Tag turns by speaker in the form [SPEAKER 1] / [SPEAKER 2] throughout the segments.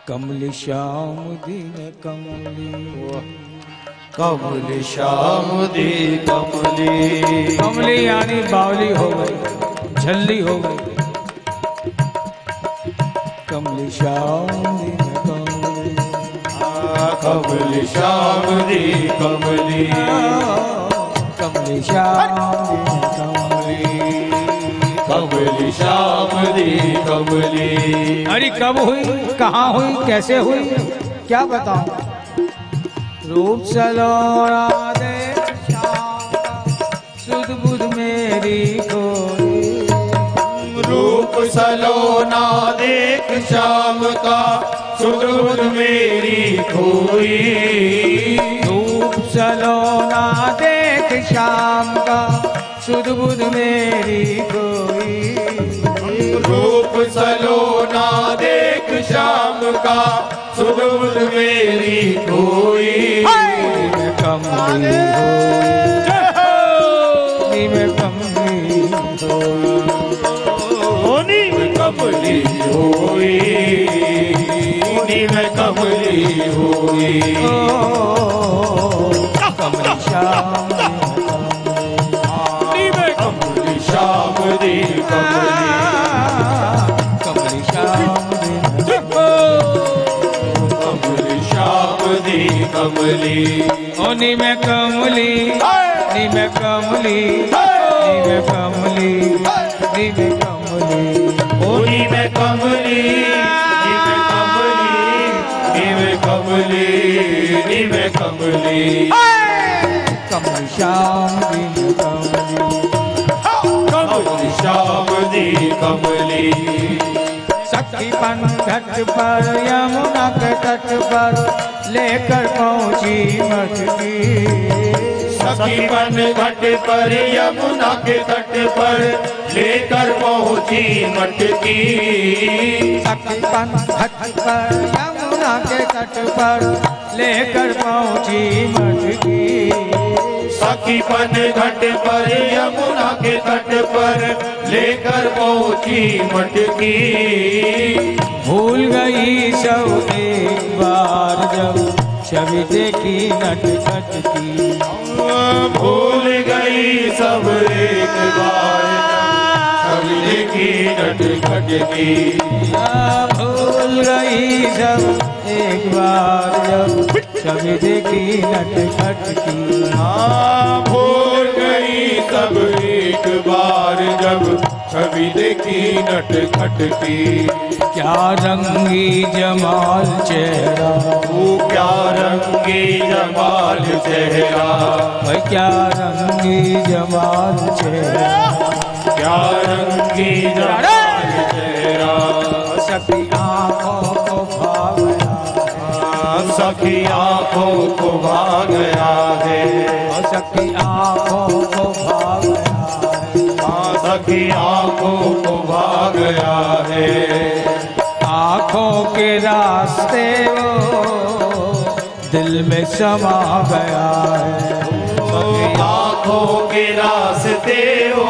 [SPEAKER 1] कमली श्याम दिन कमली,
[SPEAKER 2] कमली श्याम दी कमली।
[SPEAKER 1] कमली यानी बावली हो गई, झल्ली हो गई। कमली श्याम दिन कमली,
[SPEAKER 2] कमली श्याम दी कमली।
[SPEAKER 1] कमली श्याम दिन कमली,
[SPEAKER 2] कमली श्याम दी कमली।
[SPEAKER 1] अरे कब हुई, कहाँ हुई, कैसे हुई, क्या बताऊं। रूप सलोना दे श्याम का, सुध बुध मेरी कोई।
[SPEAKER 2] रूप सलोना देख श्याम का, सुध बुध मेरी खोई।
[SPEAKER 1] रूप सलोना देख श्याम का, सुध बुध मेरी कोई।
[SPEAKER 2] रूप सलोना देख श्याम का, सुध बुध मेरी खोई।
[SPEAKER 1] मैं कमली होई, मैं कमली होई,
[SPEAKER 2] मैं कमली होई, मैं कमली होई।
[SPEAKER 1] कमली श्याम
[SPEAKER 2] कमली श्याम दी कमली।
[SPEAKER 1] कमली श्याम
[SPEAKER 2] कमली श्याम दी कमली।
[SPEAKER 1] ओ नी मैं कमली, नी मैं कमली, नी मैं कमली, नी मैं कमली।
[SPEAKER 2] ओ नी मैं कमली, नी मैं कमली, नी मैं कमली, नी मैं कमली।
[SPEAKER 1] कमली श्याम दिन कमली,
[SPEAKER 2] कमली श्याम दी कमली।
[SPEAKER 1] सखीपन घट पर यमुना के तट पर लेकर पहुंची मटकी।
[SPEAKER 2] सखीपन घट पर यमुना के तट पर लेकर पहुंची मटकी।
[SPEAKER 1] सखीपन घट पर यमुना के तट पर लेकर पहुंची मटकी।
[SPEAKER 2] सखीपन घट पर यमुना के तट पर लेकर पहुंची मटकी।
[SPEAKER 1] भूल गई सब एक बार जब छवि देखी नटखट की।
[SPEAKER 2] भूल गई सब एक बार छवि देखी नटखट की।
[SPEAKER 1] भूल गई सब एक बार जब छवि देखी नटखट की।
[SPEAKER 2] भूल गई सब एक बार जब छवि देखी नटखट की।
[SPEAKER 1] क्या रंगी जमाल चेहरा,
[SPEAKER 2] वो क्या रंगी जमाल चेहरा।
[SPEAKER 1] भाई क्या रंगी जमाल चेहरा,
[SPEAKER 2] क्या रंगी जमाल चेहरा।
[SPEAKER 1] सखी आँखों को भा गया,
[SPEAKER 2] सखी आँखों को भा गया है।
[SPEAKER 1] सखी आँखों को भा गया है।
[SPEAKER 2] सखी आँखों को भा गया है।
[SPEAKER 1] आँखों के रास्ते वो दिल में समा गया है।
[SPEAKER 2] आँखों के रास्ते वो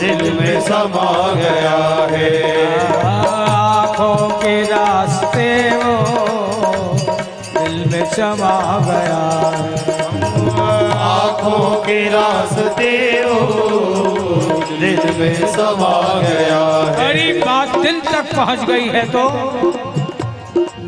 [SPEAKER 2] दिल में समा गया है।
[SPEAKER 1] आँखों के रास्ते वो दिल में समा गया है।
[SPEAKER 2] आँखों के रास्ते वो दिल में समा गया है।
[SPEAKER 1] बड़ी बात दिल तक पहुंच गई है तो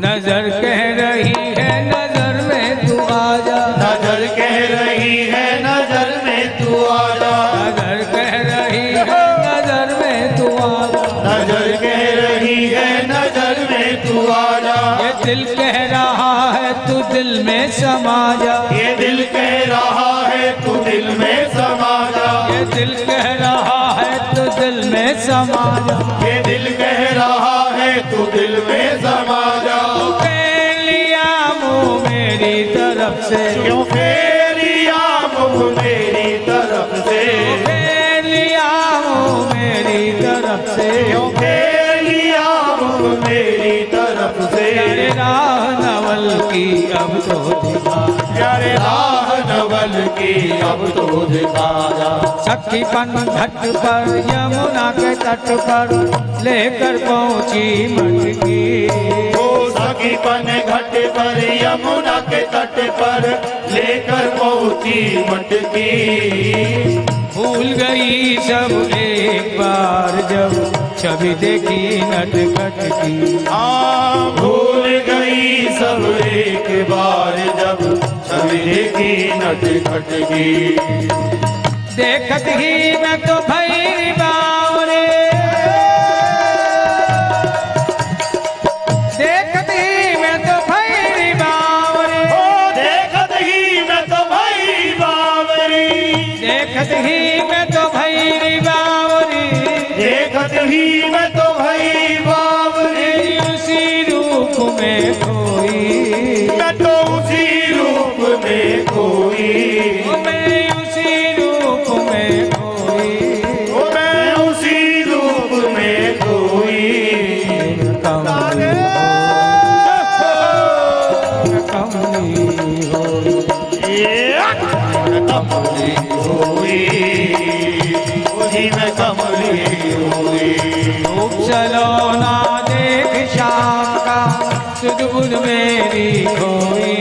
[SPEAKER 1] नजर कह रही है नजर में तू आजा।
[SPEAKER 2] नजर कह रही है नजर में तू आजा।
[SPEAKER 1] नजर कह रही है नजर में तू आजा।
[SPEAKER 2] नजर कह रही है नजर में तू आजा।
[SPEAKER 1] ये दिल कह रहा है तू दिल में समा जा।
[SPEAKER 2] ये दिल कह रहा है तू दिल में समा जा।
[SPEAKER 1] ये दिल कह रहा है तू दिल में समा जा।
[SPEAKER 2] ये दिल कह रहा है तू दिल में समा जा।
[SPEAKER 1] फेर लिया मुँह मेरी तरफ से,
[SPEAKER 2] क्यों फेर लिया मुँह मेरी तरफ से।
[SPEAKER 1] फेर लिया मुँह मेरी तरफ से।
[SPEAKER 2] क्यों फेर लिया मुँह मेरी तरफ से।
[SPEAKER 1] प्यारे राह नवल की अब तो दिखा,
[SPEAKER 2] प्यारे राह नवल की अब तो दिखा जा।
[SPEAKER 1] सखीपन घट पर यमुना के तट पर लेकर पहुंची मटकी।
[SPEAKER 2] की पन घट पर यमुना के तट पर लेकर पहुंची मटकी।
[SPEAKER 1] भूल गई सब एक बार जब छवि देखी नटखट की।
[SPEAKER 2] भूल गई सब एक बार जब छवि देखी नटखट की।
[SPEAKER 1] देखत ही मैं तो भई बावरे, देखत ही मैं तो भई बावरे,
[SPEAKER 2] देखत ही मैं तो भई बावरी,
[SPEAKER 1] देखत ही मैं तो भई बावरी,
[SPEAKER 2] देखत ही मैं तो भई बावरी।
[SPEAKER 1] उसी रूप में खोई,
[SPEAKER 2] मैं तो उसी रूप में खोई,
[SPEAKER 1] मैं उसी रूप में खोई,
[SPEAKER 2] मैं उसी रूप में खोई।
[SPEAKER 1] कमली हो,
[SPEAKER 2] कमली हुई, उसी में कमली हुई।
[SPEAKER 1] रूप चलो ना देख श्याम का सुध बुध मेरी खोई।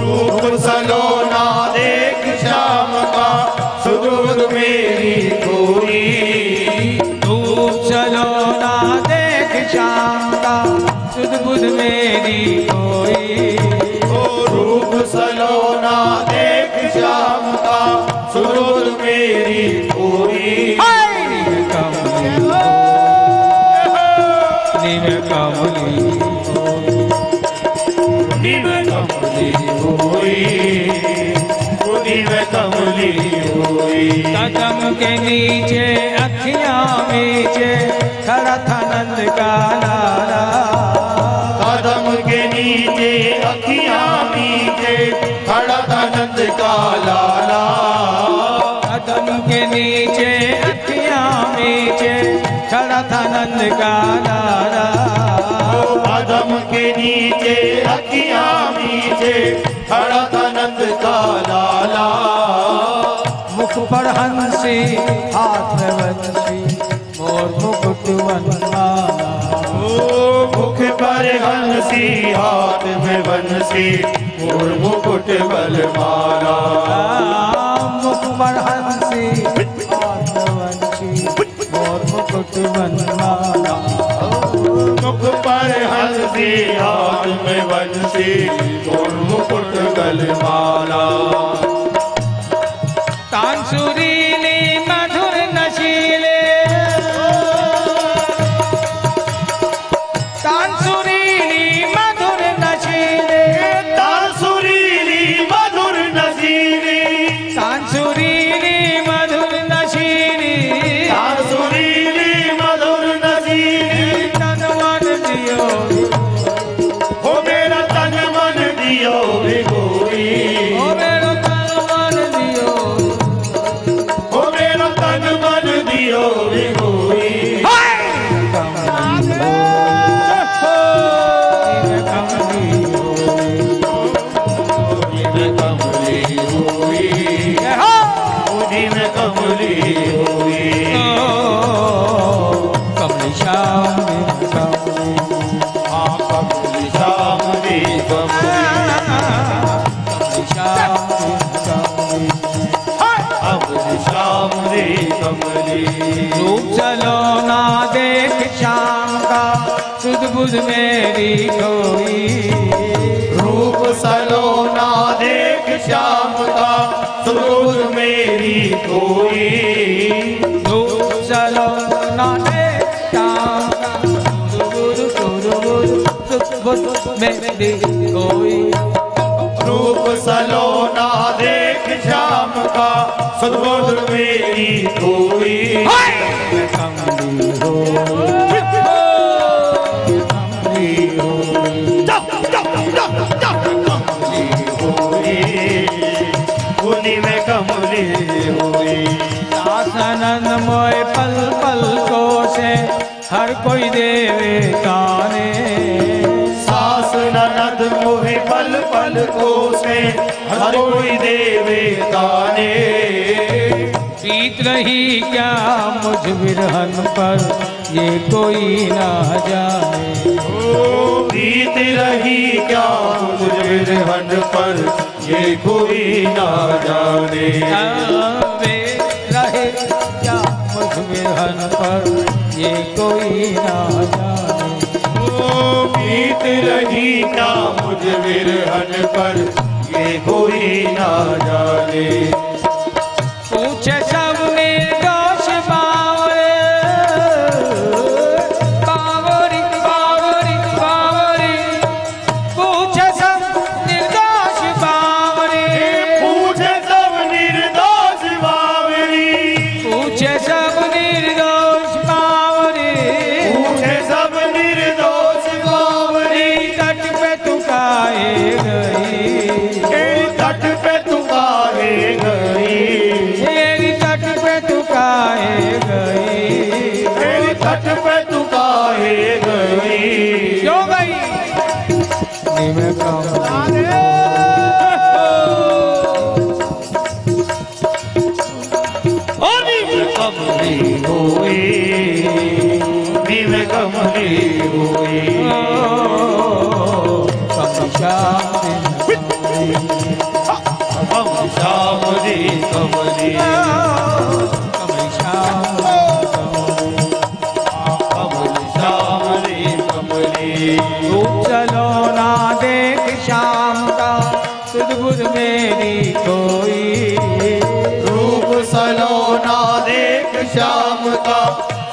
[SPEAKER 2] रूप सलोना देख श्याम का सुदूर मेरी खोई।
[SPEAKER 1] रूप चलो ना देख श्याम का सुध बुध मेरी खोई।
[SPEAKER 2] रूप सलोना देख श्याम का सुदूर मेरी खोई।
[SPEAKER 1] कमली नीम कमली
[SPEAKER 2] नीम कमली हुई, नीम कमली हुई।
[SPEAKER 1] कदम के नीचे अखियां नीचे खड़ा था नंद का लाला।
[SPEAKER 2] कदम के नीचे अखियां नीचे खड़ा था नंद का लाला।
[SPEAKER 1] कदम के नीचे अखियां नीचे खड़ा था नंद का लाला।
[SPEAKER 2] कदम के नीचे अखियां नीचे खड़ा था नंद का लाला।
[SPEAKER 1] मुख पर हंसी हाथ में बंसी मोर मुकुट बनवाना।
[SPEAKER 2] मुख पर हंसी हाथ में बंसी मोर मुकुट बलमाला।
[SPEAKER 1] मुख पर हंसी हाथ में बंसी मोर मुकुट बनवाना।
[SPEAKER 2] मुख पर हंसी हाथ में बंसी मोर मुकुट गलमाला।
[SPEAKER 1] तान सुरीली मधुर नशीले, तान सुरीली मधुर नशीले,
[SPEAKER 2] तान सुरीली मधुर नसीली,
[SPEAKER 1] तान सुरीली मधुर नशीली,
[SPEAKER 2] तान सुरीली मधुर नसीली।
[SPEAKER 1] तन मन दियो
[SPEAKER 2] हो मेरा तन मन दियो भिगोई,
[SPEAKER 1] ओ मेरो तन मन दियो।
[SPEAKER 2] हो मेरा तन मन दियो भिगोई। कमली हुई, उदी में कमली हुई।
[SPEAKER 1] कमली श्याम
[SPEAKER 2] हाँ कमली श्याम दी कमली, कमली श्याम दी कमली।
[SPEAKER 1] रूप चलो ना देख श्याम का सुध बुध मेरी खोई।
[SPEAKER 2] रूप सलोना देख श्याम का सुरूर मेरी कोई।
[SPEAKER 1] रूप चलो ना देख श्याम का सुध बुध मेरी खोई।
[SPEAKER 2] रूप सलोना देख श्याम का सदबोध मेरी कोई।
[SPEAKER 1] कमली हो, कमली हो,
[SPEAKER 2] कमली हुई, उन्हीं में कमली हुई।
[SPEAKER 1] दासानंद मोय पल पल को से हर कोई देवे ताने।
[SPEAKER 2] सास ननद मोहि पल पल को से हर कोई देवे ताने।
[SPEAKER 1] बीत रही क्या मुझ विरहन पर ये कोई ना जाने।
[SPEAKER 2] ओ प्रीत रही क्या मुझ बिरहन पर ये कोई ना जाने।
[SPEAKER 1] वे रहे क्या मुझ बिरहन पर ये कोई ना जाने।
[SPEAKER 2] ओ प्रीत रही क्या मुझ बिरहन पर ये कोई ना जाने।
[SPEAKER 1] पूछे सब निर्दोष बावरे, बावरी बावरी बावरी, पूछे सब निर्दोष बावरे,
[SPEAKER 2] पूछे सब निर्दोष बावरी,
[SPEAKER 1] पूछे सब निर्दोष बावरे,
[SPEAKER 2] पूछे सब निर्दोष बावरी।
[SPEAKER 1] तट पे तू काहे गई,
[SPEAKER 2] तट पे तू काहे गई,
[SPEAKER 1] तेरी तट पे तू काहे गई,
[SPEAKER 2] तेरी तट पे तू काहे गई।
[SPEAKER 1] क्यों गई निमे कमली
[SPEAKER 2] कमली हुई, नीम कमली हुई। कमल श्याम दी कमली, कमल श्याम दी कमली।
[SPEAKER 1] रूप चलो ना देख शाम का सुध बुध मेरी कोई,
[SPEAKER 2] रूप सलोना देख श्याम का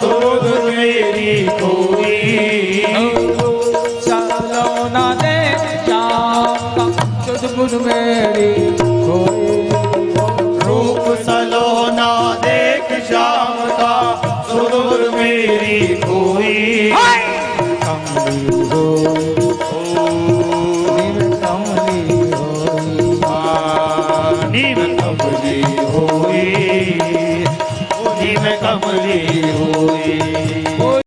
[SPEAKER 2] सुध मेरी कोई।
[SPEAKER 1] चलो ना देख शाम का सुध बुध मेरी कोई,
[SPEAKER 2] रूप सलोना देख श्याम का सुध मेरी कोई।
[SPEAKER 1] कमली हो कमली हो,
[SPEAKER 2] नीम कमली हुई, नीम कमली हुई।